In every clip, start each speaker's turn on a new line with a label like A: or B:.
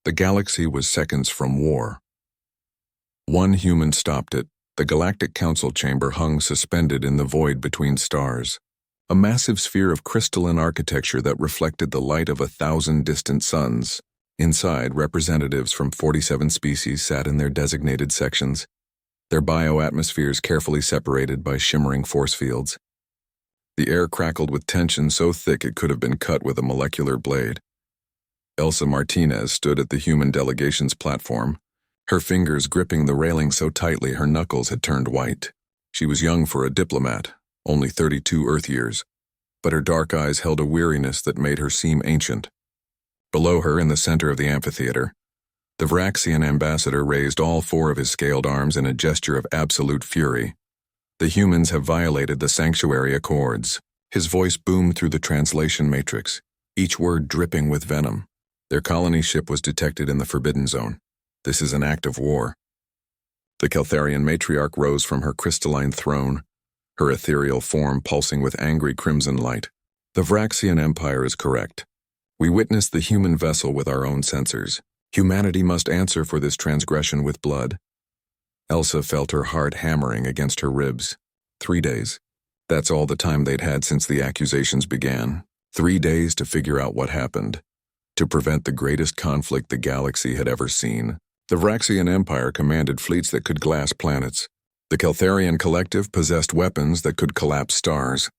A: The galaxy was seconds from war. One human stopped it. The Galactic Council chamber hung suspended in the void between stars. A massive sphere of crystalline architecture that reflected the light of 1,000 distant suns. Inside, representatives from 47 species sat in their designated sections, their bioatmospheres carefully separated by shimmering force fields. The air crackled with tension so thick it could have been cut with a molecular blade. Elsa Martinez stood at the human delegation's platform, her fingers gripping the railing so tightly her knuckles had turned white. She was young for a diplomat, only 32 Earth years, but her dark eyes held a weariness that made her seem ancient. Below her, in the center of the amphitheater, the Vraxian ambassador raised all four of his scaled arms in a gesture of absolute fury. The humans have violated the Sanctuary Accords. His voice boomed through the translation matrix, each word dripping with venom. Their colony ship was detected in the Forbidden Zone. This is an act of war. The Keltharian matriarch rose from her crystalline throne, her ethereal form pulsing with angry crimson light. The Vraxian Empire is correct. We witnessed the human vessel with our own sensors. Humanity must answer for this transgression with blood. Elsa felt her heart hammering against her ribs. 3 days. That's all the time they'd had since the accusations began. 3 days to figure out what happened, to prevent the greatest conflict the galaxy had ever seen. The Vraxian Empire commanded fleets that could glass planets. The Keltharian Collective possessed weapons that could collapse stars.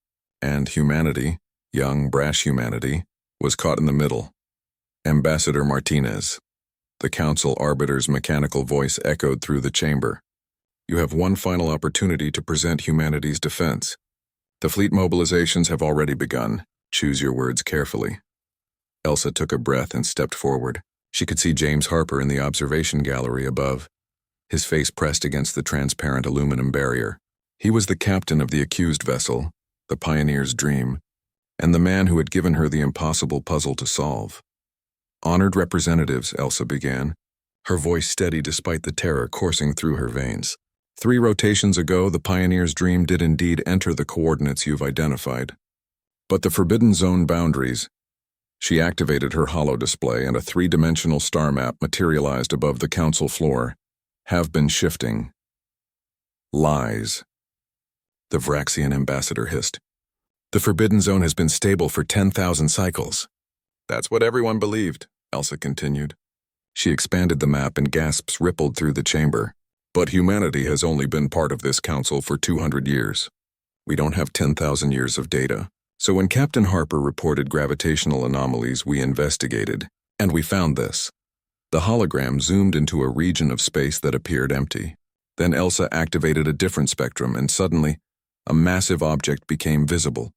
A: And humanity, young, brash humanity, was caught in the middle. Ambassador Martinez. The Council Arbiter's mechanical voice echoed through the chamber. You have one final opportunity to present humanity's defense. The fleet mobilizations have already begun. Choose your words carefully. Elsa took a breath and stepped forward. She could see James Harper in the observation gallery above, his face pressed against the transparent aluminum barrier. He was the captain of the accused vessel, the Pioneer's Dream, and the man who had given her the impossible puzzle to solve. Honored representatives, Elsa began, her voice steady despite the terror coursing through her veins. 3 rotations ago, the Pioneer's Dream did indeed enter the coordinates you've identified. But the Forbidden Zone boundaries. She activated her holo display and a 3-dimensional star map materialized above the council floor. Have been shifting. Lies. The Vraxian ambassador hissed. The Forbidden Zone has been stable for 10,000 cycles. That's what everyone believed, Elsa continued. She expanded the map and gasps rippled through the chamber. But humanity has only been part of this council for 200 years. We don't have 10,000 years of data. So when Captain Harper reported gravitational anomalies, we investigated, and we found this. The hologram zoomed into a region of space that appeared empty. Then Elsa activated a different spectrum, and suddenly, a massive object became visible.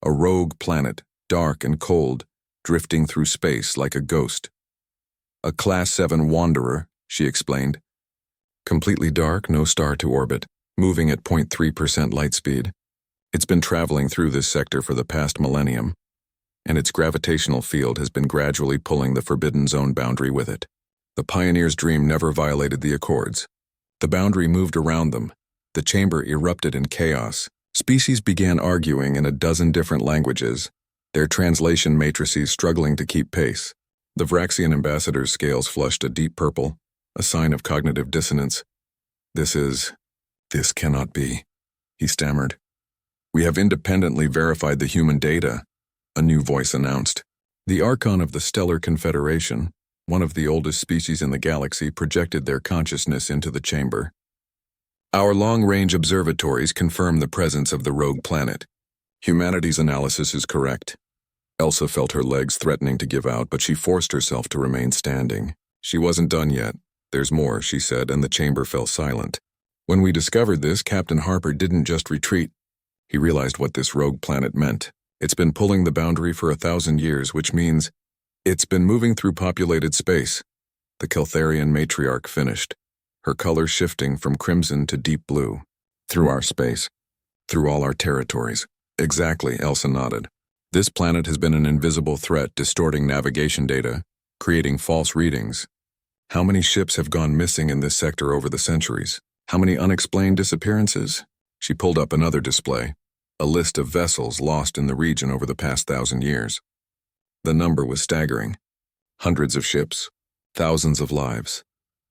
A: A rogue planet, dark and cold, drifting through space like a ghost. A Class 7 wanderer, she explained. Completely dark, no star to orbit, moving at 0.3% light speed. It's been traveling through this sector for the past millennium, and its gravitational field has been gradually pulling the Forbidden Zone boundary with it. The Pioneer's Dream never violated the Accords. The boundary moved around them. The chamber erupted in chaos. Species began arguing in a dozen different languages, their translation matrices struggling to keep pace. The Vraxian ambassador's scales flushed a deep purple, a sign of cognitive dissonance. This cannot be, he stammered. We have independently verified the human data, a new voice announced. The Archon of the Stellar Confederation, one of the oldest species in the galaxy, projected their consciousness into the chamber. Our long-range observatories confirm the presence of the rogue planet. Humanity's analysis is correct. Elsa felt her legs threatening to give out, but she forced herself to remain standing. She wasn't done yet. There's more, she said, and the chamber fell silent. When we discovered this, Captain Harper didn't just retreat. He realized what this rogue planet meant. It's been pulling the boundary for 1,000 years, which means it's been moving through populated space. The Keltharian matriarch finished, her color shifting from crimson to deep blue. Through our space. Through all our territories. Exactly, Elsa nodded. This planet has been an invisible threat, distorting navigation data, creating false readings. How many ships have gone missing in this sector over the centuries? How many unexplained disappearances? She pulled up another display, a list of vessels lost in the region over the past 1,000 years. The number was staggering. Hundreds of ships, Thousands of lives.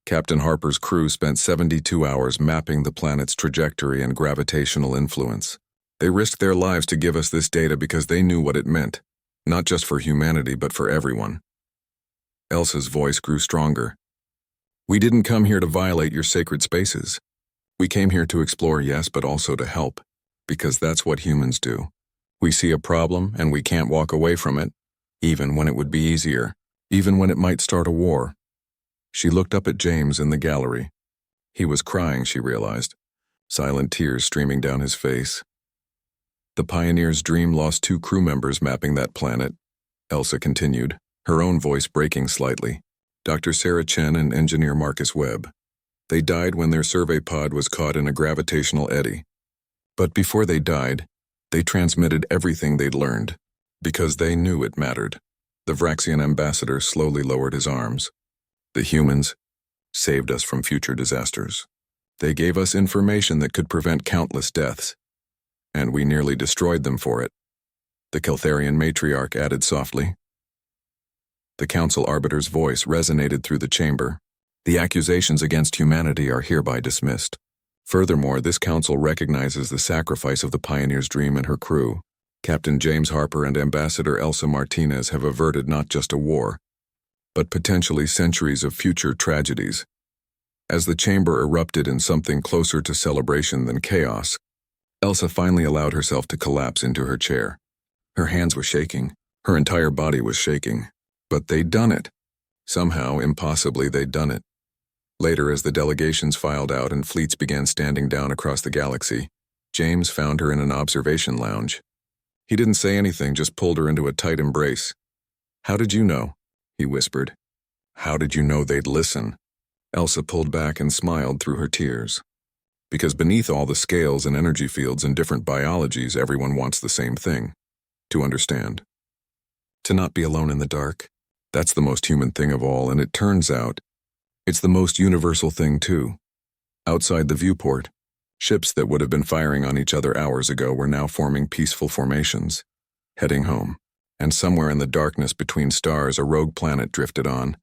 A: Captain Harper's crew spent 72 hours mapping the planet's trajectory and gravitational influence. They risked their lives to give us this data because they knew what it meant, not just for humanity but for everyone. Elsa's voice grew stronger. We didn't come here to violate your sacred spaces. We came here to explore, yes, but also to help, because that's what humans do. We see a problem and we can't walk away from it, even when it would be easier, even when it might start a war. She looked up at James in the gallery. He was crying, she realized, silent tears streaming down his face. The Pioneer's dream lost 2 crew members mapping that planet, Elsa continued, her own voice breaking slightly. Dr. Sarah Chen and engineer Marcus Webb. They died when their survey pod was caught in a gravitational eddy. But before they died, they transmitted everything they'd learned, because they knew it mattered. The Vraxian ambassador slowly lowered his arms. The humans saved us from future disasters. They gave us information that could prevent countless deaths, and we nearly destroyed them for it. The Keltharian matriarch added softly. The council arbiter's voice resonated through the chamber. The accusations against humanity are hereby dismissed. Furthermore, this council recognizes the sacrifice of the Pioneer's dream and her crew. Captain James Harper and Ambassador Elsa Martinez have averted not just a war, but potentially centuries of future tragedies. As the chamber erupted in something closer to celebration than chaos, Elsa finally allowed herself to collapse into her chair. Her hands were shaking. Her entire body was shaking. But they'd done it. Somehow, impossibly, they'd done it. Later, as the delegations filed out and fleets began standing down across the galaxy, James found her in an observation lounge. He didn't say anything, just pulled her into a tight embrace. How did you know? He whispered. How did you know they'd listen? Elsa pulled back and smiled through her tears. Because beneath all the scales and energy fields and different biologies, everyone wants the same thing. To understand. To not be alone in the dark. That's the most human thing of all, and it turns out it's the most universal thing too. Outside the viewport, ships that would have been firing on each other hours ago were now forming peaceful formations, heading home. And somewhere in the darkness between stars, a rogue planet drifted on,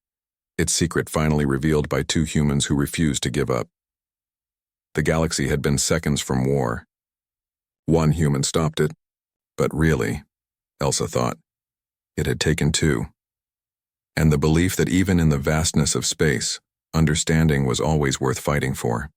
A: its secret finally revealed by 2 humans who refused to give up. The galaxy had been seconds from war. 1 human stopped it, but really, Elsa thought, it had taken 2. And the belief that even in the vastness of space, understanding was always worth fighting for.